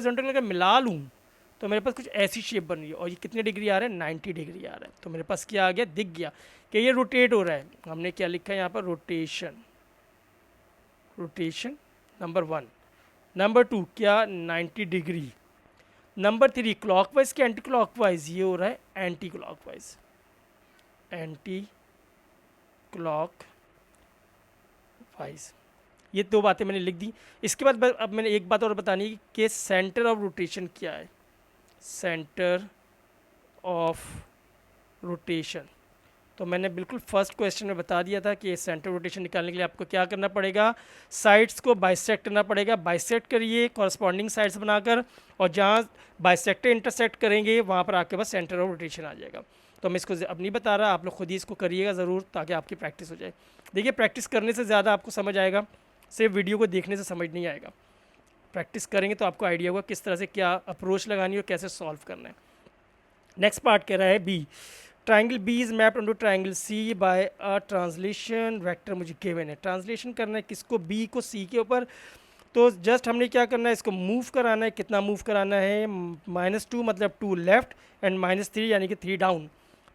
Horizontal अगर मिला लूँ तो मेरे पास कुछ ऐसी शेप बन रही है और ये कितने डिग्री आ रहा है, 90 डिग्री आ रहा है। तो मेरे पास क्या आ गया, दिख गया कि ये रोटेट हो रहा है। हमने क्या लिखा है यहाँ पर, रोटेशन, रोटेशन नंबर 1। नंबर 2 क्या, 90 डिग्री। नंबर 3 क्लॉकवाइज के एंटी क्लॉकवाइज, ये हो रहा है एंटी क्लॉकवाइज, एंटी क्लॉकवाइज। ये दो बातें मैंने लिख दी। इसके बाद अब मैंने एक बात और बतानी है कि सेंटर ऑफ रोटेशन क्या है। सेंटर ऑफ रोटेशन तो मैंने बिल्कुल फर्स्ट क्वेश्चन में बता दिया था कि सेंटर रोटेशन निकालने के लिए आपको क्या करना पड़ेगा, साइड्स को बाइसेक्ट करना पड़ेगा। बाइसेक्ट करिए कॉरस्पॉन्डिंग साइड्स बनाकर, और जहाँ बाइसेक्टर इंटरसेक्ट करेंगे वहाँ पर आपके पास सेंटर ऑफ रोटेशन आ जाएगा। तो मैं इसको अब नहीं बता रहा, आप लोग खुद ही इसको करिएगा ज़रूर ताकि आपकी प्रैक्टिस हो जाए। देखिए प्रैक्टिस करने से ज़्यादा आपको समझ आएगा, सिर्फ वीडियो को देखने से समझ नहीं आएगा। प्रैक्टिस करेंगे तो आपको आइडिया होगा किस तरह से क्या अप्रोच लगानी है और कैसे सॉल्व करना है। नेक्स्ट पार्ट कह रहा है B, triangle B is mapped onto triangle C by a translation vector मुझे गिवन है। ट्रांसलेशन करना है किसको, बी को सी के ऊपर। तो जस्ट हमने क्या करना है, इसको मूव कराना है। कितना मूव कराना है, -2 मतलब 2 लेफ्ट एंड -3 यानी कि 3 डाउन।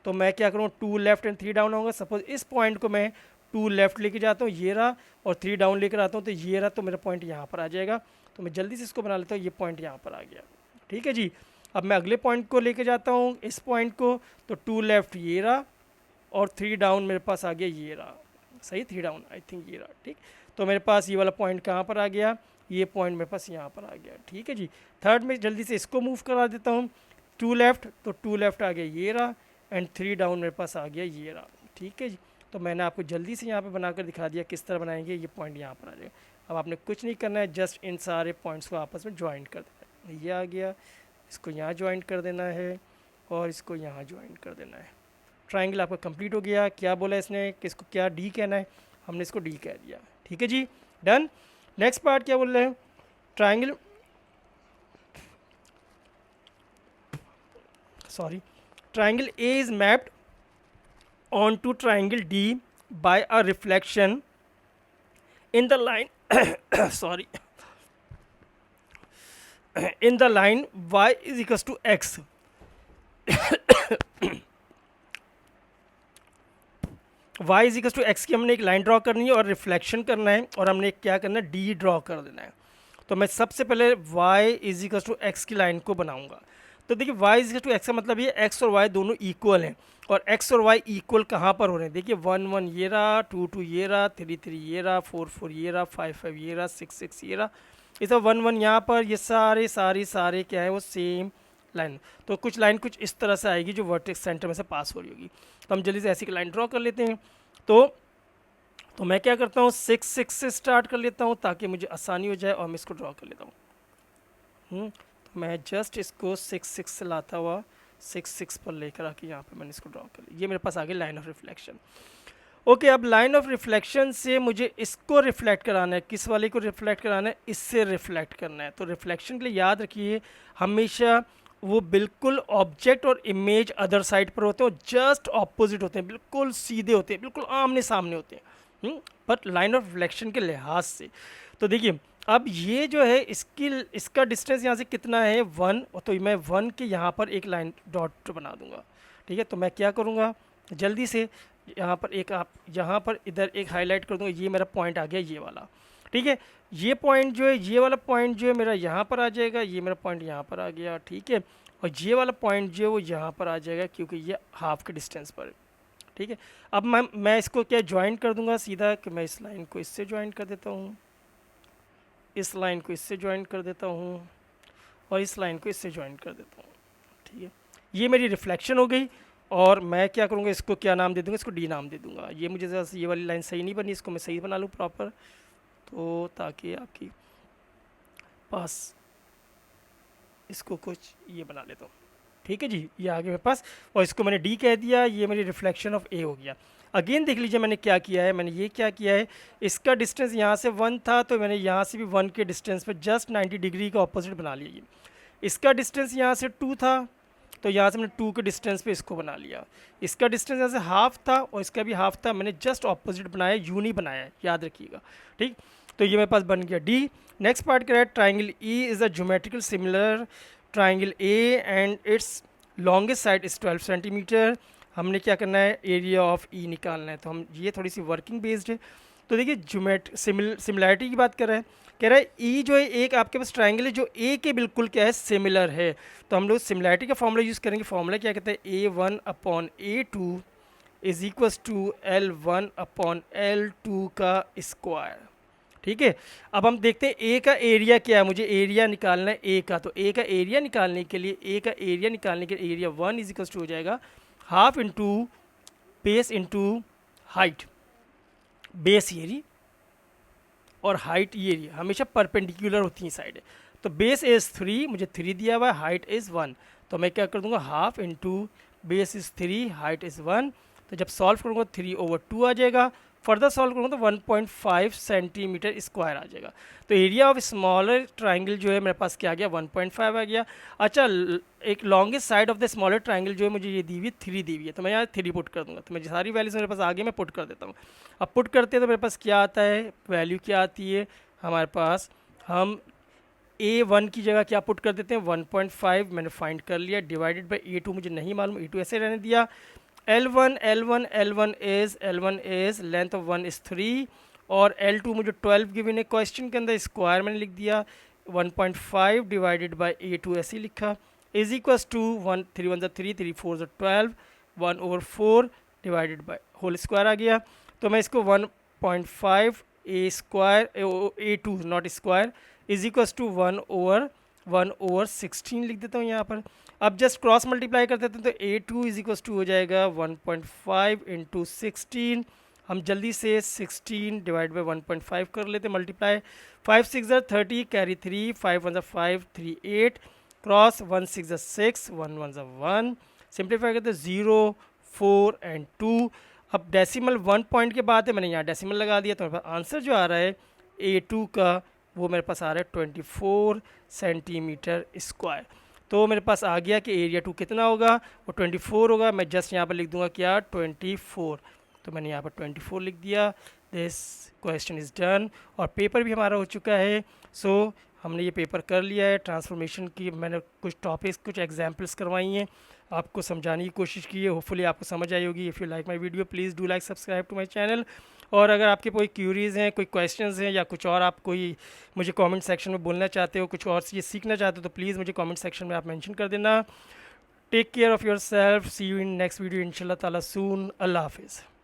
तो मैं क्या करूँ, 2 लेफ्ट एंड 3 डाउन होगा। सपोज इस पॉइंट को मैं 2 लेफ्ट लेके जाता हूँ, ये रहा, और 3 डाउन लेकर आता हूँ तो ये रहा। तो मेरा पॉइंट यहाँ पर आ जाएगा। तो मैं जल्दी से इसको बना लेता हूँ, ये पॉइंट यहाँ पर आ गया। ठीक है जी। अब मैं अगले पॉइंट को लेके जाता हूँ, इस पॉइंट को, तो 2 लेफ्ट ये रहा, और 3 डाउन मेरे पास आ गया, ये रहा। सही, 3 डाउन आई थिंक ये रहा। ठीक, तो मेरे पास ये वाला पॉइंट कहाँ पर आ गया, ये पॉइंट मेरे पास यहाँ पर आ गया। ठीक है जी। थर्ड में जल्दी से इसको मूव करा देता हूँ, 2 लेफ्ट, तो 2 लेफ्ट आ गया, ये रहा, एंड 3 डाउन मेरे पास आ गया, ये रहा। ठीक है जी। तो मैंने आपको जल्दी से यहाँ पे बनाकर दिखा दिया किस तरह बनाएंगे, ये पॉइंट यहाँ पर आ जाएगा। अब आपने कुछ नहीं करना है, जस्ट इन सारे पॉइंट्स को आपस में ज्वाइन कर देना है। ये आ गया, इसको यहाँ ज्वाइन कर देना है, और इसको यहाँ ज्वाइन कर देना है। ट्राइंगल आपका कंप्लीट हो गया। क्या बोला इसने कि इसको क्या डी कहना है, हमने इसको डी कह दिया। ठीक है जी, डन। नेक्स्ट पार्ट क्या बोल रहे हैं, triangle, sorry, triangle A is mapped on to triangle D by a reflection in the line sorry, in the line y is equals to x। y is equal to x की हमने एक line draw करनी है और reflection करना है, और हमने क्या करना है, डी ड्रॉ कर देना है। तो मैं सबसे पहले y is equal to x की लाइन को बनाऊंगा। तो देखिए y is equal to x का मतलब ये x और y दोनों इक्वल हैं, और x और y इक्वल कहाँ पर हो रहे हैं, देखिए 1 1 ये रहा, 2 2 ये रहा, 3 3 ये रहा, 4 4 ये रहा, 5 5 ये रहा, 6 6 ये रहा, ये सब 1 1 यहाँ पर, ये सारे क्या है वो सेम लाइन। तो कुछ लाइन कुछ इस तरह से आएगी जो वर्टेक्स सेंटर में से पास हो रही होगी। तो हम जल्दी से ऐसी लाइन ड्रॉ कर लेते हैं। तो मैं क्या करता हूँ, 6 6 से स्टार्ट कर लेता हूँ ताकि मुझे आसानी हो जाए, और मैं इसको ड्रॉ कर लेता हूँ। तो मैं जस्ट इसको 6 6 से लाता हुआ 6 6 पर लेकर आके यहाँ पे मैंने इसको ड्रॉ कर लिया। ये मेरे पास आ गया लाइन ऑफ रिफ्लेक्शन। ओके, अब लाइन ऑफ रिफ्लेक्शन से मुझे इसको रिफ्लेक्ट कराना है। किस वाले को रिफ्लेक्ट कराना है, इससे रिफ्लेक्ट करना है। तो रिफ्लेक्शन के लिए याद रखिए हमेशा वो बिल्कुल ऑब्जेक्ट और इमेज अदर साइड पर होते हैं, और जस्ट ऑपोजिट होते हैं, बिल्कुल सीधे होते हैं, बिल्कुल आमने सामने होते हैं, बट लाइन ऑफ रिफ्लेक्शन के लिहाज से। तो देखिए अब ये जो है इसका डिस्टेंस यहाँ से कितना है, 1। तो मैं 1 के यहाँ पर एक लाइन डॉट बना दूंगा। ठीक है, तो मैं क्या करूँगा, जल्दी से यहाँ पर एक, आप यहाँ पर इधर एक हाईलाइट कर दूँगा। ये मेरा पॉइंट आ गया, ये वाला। ठीक है, ये पॉइंट जो है, ये वाला पॉइंट जो है मेरा यहाँ पर आ जाएगा, ये मेरा पॉइंट यहाँ पर आ गया। ठीक है, और ये वाला पॉइंट जो है वो यहाँ पर आ जाएगा, क्योंकि ये हाफ के डिस्टेंस पर है। ठीक है, अब मैं इसको क्या ज्वाइन कर दूंगा सीधा, कि मैं इस लाइन को इससे ज्वाइन कर देता हूँ, इस लाइन को इससे ज्वाइन कर देता हूँ, और इस लाइन को इससे ज्वाइन कर देता हूँ। ठीक है, ये मेरी रिफ्लेक्शन हो गई। और मैं क्या करूँगा, इसको क्या नाम दे दूँगा, इसको डी नाम दे दूँगा। ये मुझे ज़रा ये वाली लाइन सही नहीं बनी, इसको मैं सही बना लूँ प्रॉपर, तो ताकि आपकी पास इसको कुछ ये बना लेता हूँ। ठीक है जी, ये आगे मेरे पास, और इसको मैंने डी कह दिया। ये मेरी रिफ्लेक्शन ऑफ ए हो गया। अगेन देख लीजिए मैंने क्या किया है, मैंने ये क्या किया है, इसका डिस्टेंस यहाँ से 1 था, तो मैंने यहाँ से भी 1 के डिस्टेंस पे जस्ट 90 डिग्री का ऑपोजिट बना लिया। ये इसका डिस्टेंस यहाँ से 2 था, तो यहाँ से मैंने 2 के डिस्टेंस पे इसको बना लिया। इसका डिस्टेंस यहाँ से हाफ था, और इसका भी हाफ था, मैंने जस्ट ऑपोजिट बनाया, यूं नहीं बनाया है, याद रखिएगा। ठीक, तो ये मेरे पास बन गया डी। नेक्स्ट पार्ट कह रहा है triangle E is a geometrical similar triangle A and it's longest side is 12 centimetre. हमने क्या करना है, एरिया ऑफ ई निकालना है। तो हम ये थोड़ी सी वर्किंग बेस्ड है। तो देखिए सिमिलैरिटी की बात कर रहा है, कह रहा है ई जो है एक आपके पास ट्राइंगल है जो ए के बिल्कुल क्या है, सिमिलर है। तो हम लोग सिमिलैरिटी का फॉर्मूला यूज़ करेंगे। फॉर्मूला क्या कहते हैं, A1/A2 is equals to L1/L2 का स्क्वायर। ठीक है, अब हम देखते हैं ए का एरिया क्या है, मुझे एरिया निकालना है ए का। तो ए का एरिया निकालने के लिए एरिया 1 इज इक्वल टू हो जाएगा half into base into height. Base area और हाइट ये एरिया हमेशा परपेंडिकुलर होती है साइड। तो बेस इज़ 3, मुझे 3 दिया हुआ है, हाइट इज़ 1। तो मैं क्या कर दूंगा, half into base is 3, height is 1। तो जब सॉल्व करूँगा 3/2 आ जाएगा। फर्दर सॉल्व करूँगा तो 1.5 सेंटीमीटर स्क्वायर आ जाएगा। तो एरिया ऑफ स्मॉलर ट्राइंगल जो है मेरे पास क्या आ गया, 1.5 आ गया। अच्छा, एक longest side of the smaller triangle जो है मुझे ये दी हुई 3 दी हुई है। तो मैं यहाँ 3 पुट कर दूंगा। तो मैं सारी वैल्यूज मेरे पास आगे मैं पुट कर देता हूँ। अब पुट करते हैं तो मेरे पास क्या आता है, वैल्यू क्या आती है हमारे पास, हम A1 की जगह क्या पुट कर देते हैं, 1.5 मैंने फाइंड कर लिया, डिवाइडेड बाई A2 मुझे नहीं मालूम, A2 ऐसे रहने दिया। L1 is length of 1 is 3 और L2 मुझे 12 गिवन है क्वेश्चन के अंदर, स्क्वायर मैंने लिख दिया। 1.5 डिवाइडेड बाई A2 ऐसे ही लिखा, is equals to 1 3 1 3 3 4 12 1/4 divided by whole square आ गया। तो मैं इसको 1.5 A square A2 not square is equals to 1/16 लिख देता हूँ यहाँ पर। अब जस्ट क्रॉस मल्टीप्लाई कर देते हैं तो A2 इज इक्वस टू हो जाएगा 1.5 इंटू 16। हम जल्दी से 16 डिवाइड बाई 1.5 कर लेते हैं मल्टीप्लाई। 5 6 30 कैरी 3 5 1 5 3 8 क्रॉस 1 6 6 1 1 1 सिंप्लीफाई करते 0 4 एंड 2। अब डेसिमल 1 पॉइंट के बाद है, मैंने यहाँ डेसिमल लगा दिया। तो मेरे पास आंसर जो आ रहा है A2 का वो मेरे पास आ रहा है 24 सेंटीमीटर स्क्वायर। तो मेरे पास आ गया कि एरिया 2 कितना होगा, वो 24 होगा। मैं जस्ट यहाँ पर लिख दूंगा क्या, 24। तो मैंने यहाँ पर 24 लिख दिया। This question is done. और पेपर भी हमारा हो चुका है। सो हमने ये पेपर कर लिया है ट्रांसफॉर्मेशन की। मैंने कुछ टॉपिक्स कुछ एग्जाम्पल्स करवाई हैं, आपको समझाने की कोशिश की है। होपफुली आपको समझ आई होगी। If you like my video please do like subscribe to my channel. और अगर आपके कोई क्यूरीज़ हैं, कोई क्वेश्चंस हैं या कुछ और आप कोई मुझे कमेंट सेक्शन में बोलना चाहते हो, कुछ और चीज़ सीखना चाहते हो, तो प्लीज़ मुझे कमेंट सेक्शन में आप मेंशन कर देना। Take care of your self, see you in next video इंशाल्लाह ताला सून। अल्लाह हाफिज़।